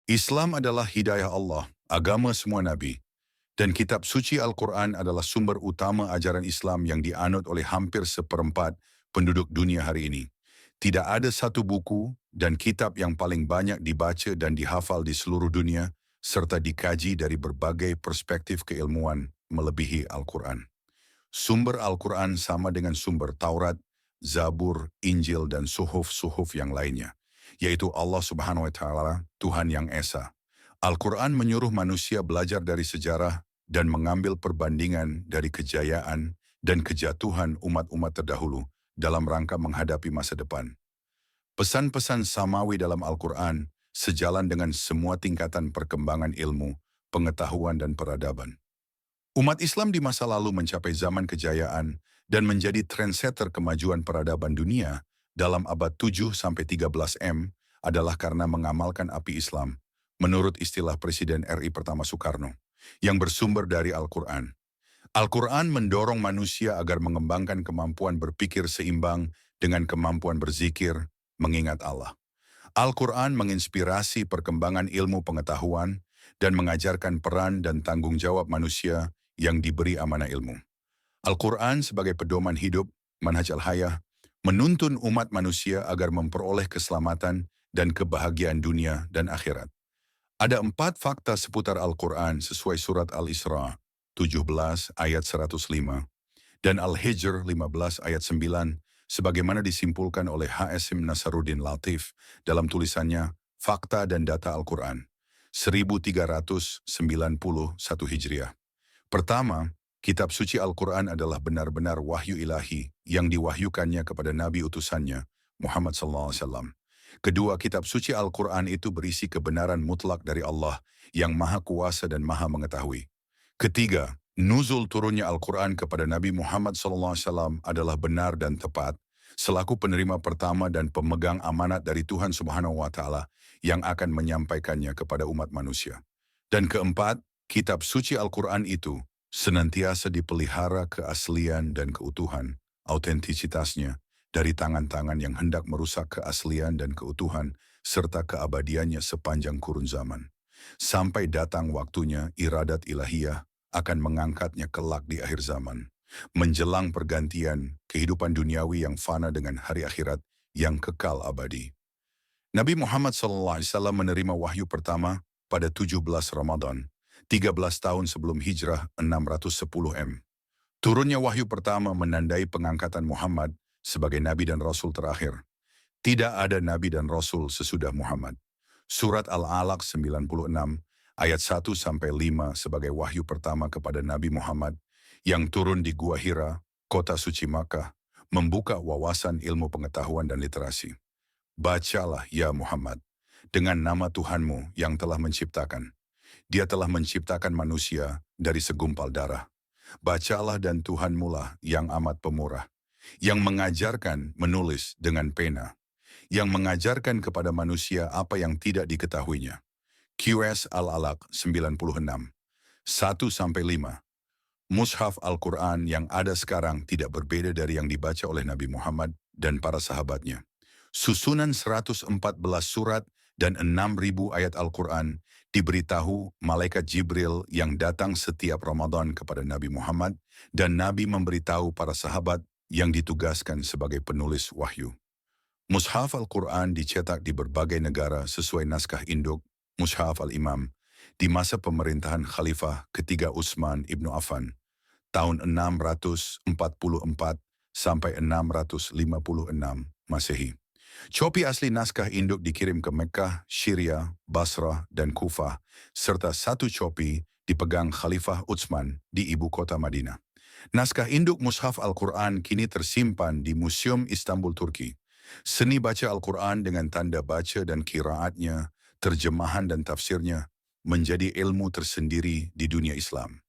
Islam adalah hidayah Allah, agama semua nabi, dan kitab suci Al-Quran adalah sumber utama ajaran Islam yang dianut oleh hampir seperempat penduduk dunia hari ini. Tidak ada satu buku dan kitab yang paling banyak dibaca dan dihafal di seluruh dunia, serta dikaji dari berbagai perspektif keilmuan melebihi Al-Quran. Sumber Al-Quran sama dengan sumber Taurat, Zabur, Injil, dan suhuf-suhuf yang lainnya, yaitu Allah Subhanahu wa Ta'ala, Tuhan yang Esa. Al-Quran menyuruh manusia belajar dari sejarah dan mengambil perbandingan dari kejayaan dan kejatuhan umat-umat terdahulu dalam rangka menghadapi masa depan. Pesan-pesan samawi dalam Al-Quran sejalan dengan semua tingkatan perkembangan ilmu, pengetahuan, dan peradaban. Umat Islam di masa lalu mencapai zaman kejayaan dan menjadi trendsetter kemajuan peradaban dunia dalam abad 7-13 M adalah karena mengamalkan api Islam, menurut istilah Presiden RI pertama Soekarno, yang bersumber dari Al-Quran. Al-Quran mendorong manusia agar mengembangkan kemampuan berpikir seimbang dengan kemampuan berzikir, mengingat Allah. Al-Quran menginspirasi perkembangan ilmu pengetahuan dan mengajarkan peran dan tanggung jawab manusia yang diberi amanah ilmu. Al-Quran sebagai pedoman hidup, manhaj al-hayah, menuntun umat manusia agar memperoleh keselamatan dan kebahagiaan dunia dan akhirat. Ada 4 fakta seputar Al-Quran sesuai surat Al-Isra 17 ayat 105 dan Al-Hijr 15 ayat 9 sebagaimana disimpulkan oleh H.S.M. Nasaruddin Latif dalam tulisannya Fakta dan Data Al-Quran 1391 Hijriah. Pertama, kitab suci Al-Quran adalah benar-benar wahyu ilahi yang diwahyukannya kepada Nabi utusannya, Muhammad SAW. Kedua, kitab suci Al-Quran itu berisi kebenaran mutlak dari Allah yang maha kuasa dan maha mengetahui. Ketiga, nuzul turunnya Al-Quran kepada Nabi Muhammad SAW adalah benar dan tepat, selaku penerima pertama dan pemegang amanat dari Tuhan Subhanahu wa Ta'ala yang akan menyampaikannya kepada umat manusia. Dan keempat, kitab suci Al-Quran itu senantiasa dipelihara keaslian dan keutuhan, autentisitasnya, dari tangan-tangan yang hendak merusak keaslian dan keutuhan serta keabadiannya sepanjang kurun zaman. Sampai datang waktunya iradat ilahiyah akan mengangkatnya kelak di akhir zaman. Menjelang pergantian kehidupan duniawi yang fana dengan hari akhirat yang kekal abadi. Nabi Muhammad SAW menerima wahyu pertama pada 17 Ramadan, 13 tahun sebelum hijrah 610 M. Turunnya wahyu pertama menandai pengangkatan Muhammad sebagai Nabi dan Rasul terakhir. Tidak ada Nabi dan Rasul sesudah Muhammad. Surat Al-Alaq 96 ayat 1-5 sebagai wahyu pertama kepada Nabi Muhammad yang turun di Gua Hira, kota suci Makkah, membuka wawasan ilmu pengetahuan dan literasi. Bacalah ya Muhammad, dengan nama Tuhanmu yang telah menciptakan. Dia telah menciptakan manusia dari segumpal darah. Bacalah dan Tuhanmu lah yang amat pemurah, yang mengajarkan menulis dengan pena, yang mengajarkan kepada manusia apa yang tidak diketahuinya. QS Al-Alaq 96, 1-5. Mushaf Al-Quran yang ada sekarang tidak berbeda dari yang dibaca oleh Nabi Muhammad dan para sahabatnya. Susunan 114 surat dan 6.000 ayat Al-Quran diberitahu malaikat Jibril yang datang setiap Ramadan kepada Nabi Muhammad dan Nabi memberitahu para sahabat yang ditugaskan sebagai penulis wahyu. Mushaf Al-Quran dicetak di berbagai negara sesuai naskah induk Mushaf Al-Imam di masa pemerintahan Khalifah ketiga Utsman ibnu Affan tahun 644 sampai 656 Masehi. Copi asli naskah induk dikirim ke Mekkah, Syria, Basrah, dan Kufah, serta satu copi dipegang Khalifah Utsman di ibu kota Madinah. Naskah induk Mushaf Al-Quran kini tersimpan di Museum Istanbul, Turki. Seni baca Al-Quran dengan tanda baca dan qiraatnya, terjemahan dan tafsirnya, menjadi ilmu tersendiri di dunia Islam.